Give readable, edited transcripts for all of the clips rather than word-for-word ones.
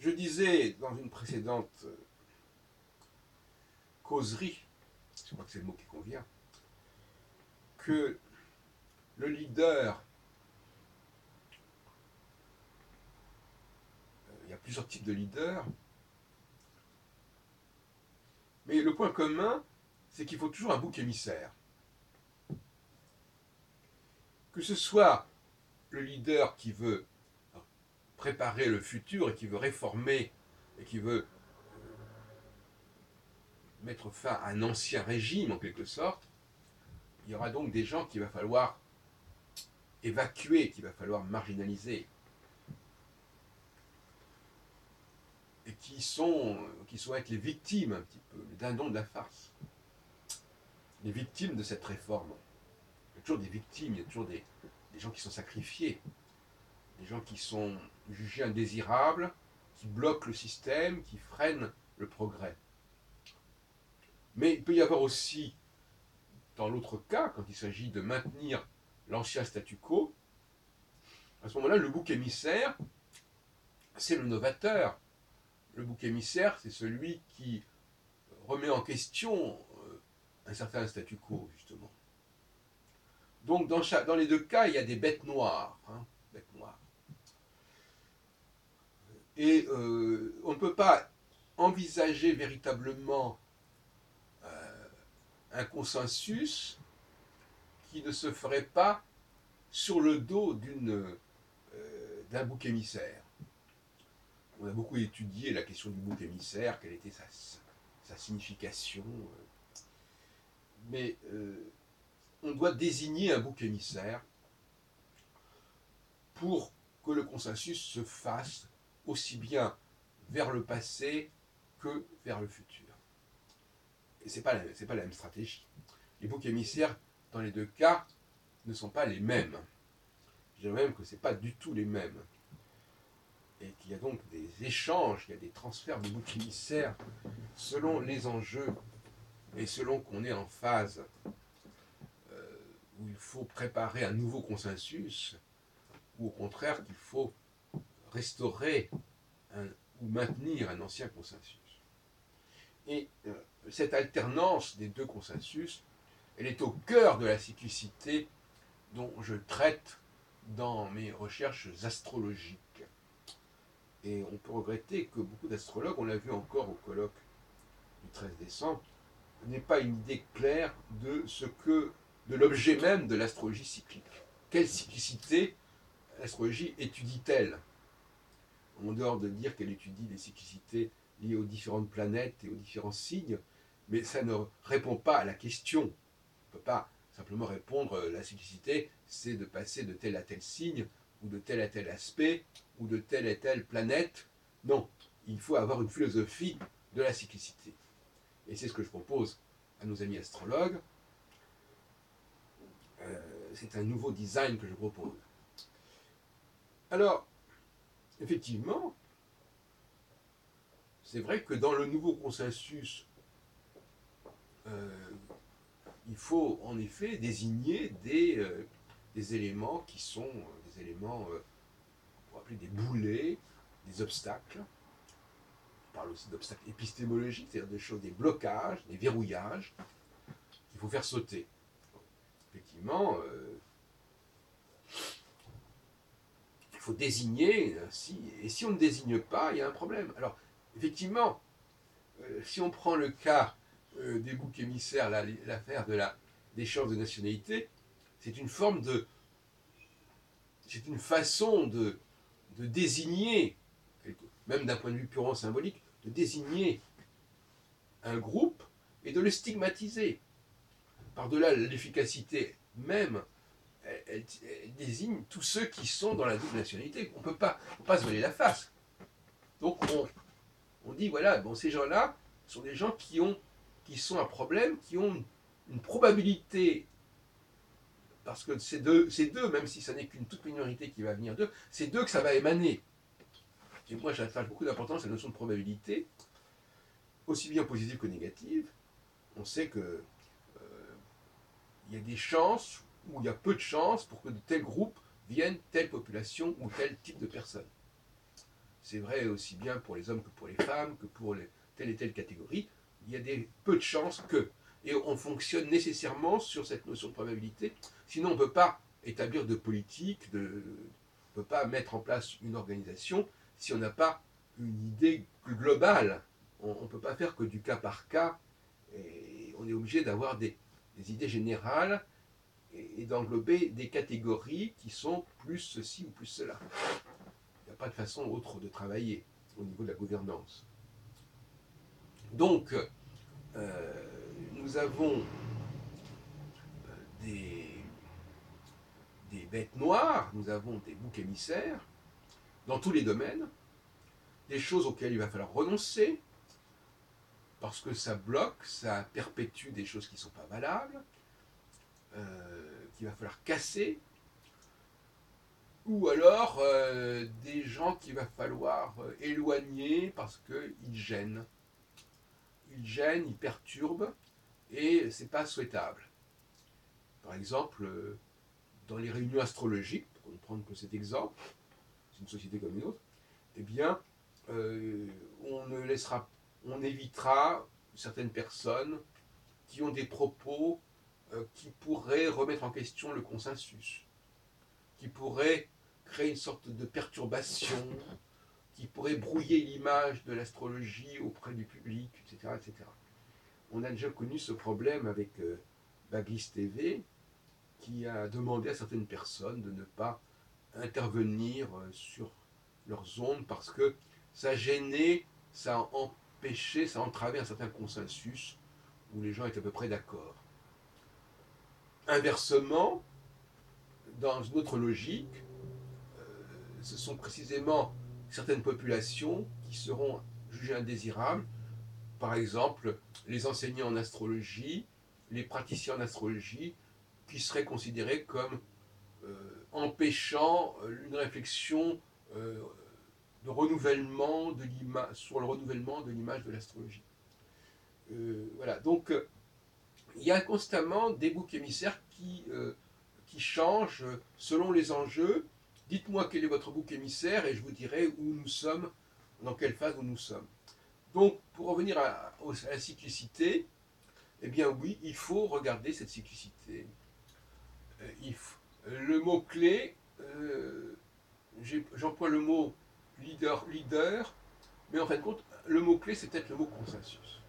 Je disais dans une précédente causerie, je crois que c'est le mot qui convient, que le leader, il y a plusieurs types de leaders, mais le point commun, c'est qu'il faut toujours un bouc émissaire. Que ce soit le leader qui veut préparer le futur et qui veut réformer et qui veut mettre fin à un ancien régime en quelque sorte, il y aura donc des gens qu'il va falloir évacuer, qu'il va falloir marginaliser, et qui sont être les victimes un petit peu, les dindons de la farce, les victimes de cette réforme. Il y a toujours des victimes, il y a toujours des gens qui sont sacrifiés, des gens qui sont jugés indésirables, qui bloquent le système, qui freinent le progrès. Mais il peut y avoir aussi, dans l'autre cas, quand il s'agit de maintenir l'ancien statu quo, à ce moment-là, le bouc émissaire, c'est le novateur. Le bouc émissaire, c'est celui qui remet en question un certain statu quo, justement. Donc, dans les deux cas, il y a des bêtes noires. Bêtes noires. Et on ne peut pas envisager véritablement un consensus qui ne se ferait pas sur le dos d'un bouc émissaire. On a beaucoup étudié la question du bouc émissaire, quelle était sa signification. Mais on doit désigner un bouc émissaire pour que le consensus se fasse aussi bien vers le passé que vers le futur. Et ce n'est pas la même stratégie. Les boucs émissaires, dans les deux cas, ne sont pas les mêmes. Je dirais même que ce n'est pas du tout les mêmes. Et qu'il y a donc des échanges, il y a des transferts de boucs émissaires selon les enjeux et selon qu'on est en phase où il faut préparer un nouveau consensus, ou au contraire qu'il faut restaurer ou maintenir un ancien consensus. Et cette alternance des deux consensus, elle est au cœur de la cyclicité dont je traite dans mes recherches astrologiques. Et on peut regretter que beaucoup d'astrologues, on l'a vu encore au colloque du 13 décembre, n'aient pas une idée claire de l'objet même de l'astrologie cyclique. Quelle cyclicité l'astrologie étudie-t-elle? En dehors de dire qu'elle étudie les cyclicités liées aux différentes planètes et aux différents signes, mais ça ne répond pas à la question. On ne peut pas simplement répondre la cyclicité, c'est de passer de tel à tel signe, ou de tel à tel aspect, ou de telle à telle planète. Non, il faut avoir une philosophie de la cyclicité. Et c'est ce que je propose à nos amis astrologues. C'est un nouveau design que je propose. Alors, effectivement, c'est vrai que dans le nouveau consensus, il faut en effet désigner des éléments qui sont des éléments, on va appeler des boulets, des obstacles. On parle aussi d'obstacles épistémologiques, c'est-à-dire des choses, des blocages, des verrouillages qu'il faut faire sauter. Effectivement, il faut désigner, et si on ne désigne pas, il y a un problème. Alors, effectivement, si on prend le cas des boucs émissaires, l'affaire des chances de nationalité, c'est une forme c'est une façon de désigner, même d'un point de vue purement symbolique, de désigner un groupe et de le stigmatiser. Par-delà l'efficacité même, elle désigne tous ceux qui sont dans la double nationalité. On ne peut pas se voiler la face. Donc on dit, voilà, bon, ces gens-là sont des gens qui sont un problème, qui ont une probabilité, parce que c'est d'eux, même si ça n'est qu'une toute minorité qui va venir d'eux, c'est d'eux que ça va émaner. Et moi, j'attache beaucoup d'importance à la notion de probabilité, aussi bien positive que négative. On sait que il y a des chances, ou il y a peu de chances, pour que de tels groupes viennent telle population ou tel type de personnes. c'est vrai aussi bien pour les hommes que pour les femmes, que pour telle et telle catégorie. Il y a peu de chances que. Et on fonctionne nécessairement sur cette notion de probabilité. Sinon, on ne peut pas établir de politique, on ne peut pas mettre en place une organisation si on n'a pas une idée plus globale. On ne peut pas faire que du cas par cas. Et on est obligé d'avoir des idées générales et d'englober des catégories qui sont plus ceci ou plus cela. Il n'y a pas de façon autre de travailler au niveau de la gouvernance. Donc, nous avons des bêtes noires, nous avons des boucs émissaires dans tous les domaines, des choses auxquelles il va falloir renoncer, parce que ça bloque, ça perpétue des choses qui ne sont pas valables, qu'il va falloir casser, ou alors des gens qu'il va falloir éloigner parce qu'ils gênent. Ils gênent, ils perturbent, et c'est pas souhaitable. Par exemple, dans les réunions astrologiques, pour ne prendre que cet exemple, c'est une société comme une autre, eh bien, on évitera certaines personnes qui ont des propos qui pourraient remettre en question le consensus, qui pourraient créer une sorte de perturbation, qui pourraient brouiller l'image de l'astrologie auprès du public, etc., etc. On a déjà connu ce problème avec Baglis TV, qui a demandé à certaines personnes de ne pas intervenir sur leurs ondes parce que ça gênait, ça empêchait, ça entravait un certain consensus où les gens étaient à peu près d'accord. Inversement, dans une autre logique, ce sont précisément certaines populations qui seront jugées indésirables. Par exemple, les enseignants en astrologie, les praticiens en astrologie, qui seraient considérés comme empêchant une réflexion de renouvellement sur le renouvellement de l'image de l'astrologie. Voilà, donc il y a constamment des boucs émissaires qui changent selon les enjeux. Dites-moi quel est votre bouc émissaire et je vous dirai où nous sommes, dans quelle phase où nous sommes. Donc, pour revenir à la cyclicité, eh bien oui, il faut regarder cette cyclicité. Le mot-clé, j'emploie le mot leader, mais en fin de compte, le mot-clé, c'est peut-être le mot consensus.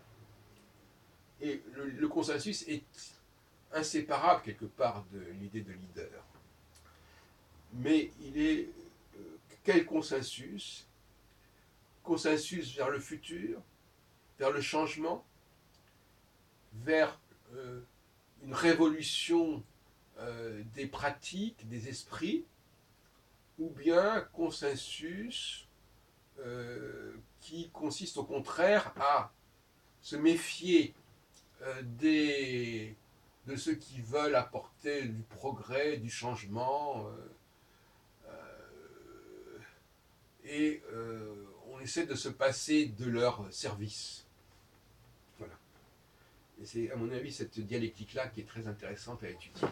Et le consensus est inséparable quelque part de l'idée de leader. Mais il est quel consensus? Consensus vers le futur, vers le changement, vers une révolution des pratiques, des esprits, ou bien consensus qui consiste au contraire à se méfier de ceux qui veulent apporter du progrès, du changement, et on essaie de se passer de leur service. Voilà. Et c'est, à mon avis, cette dialectique-là qui est très intéressante à étudier.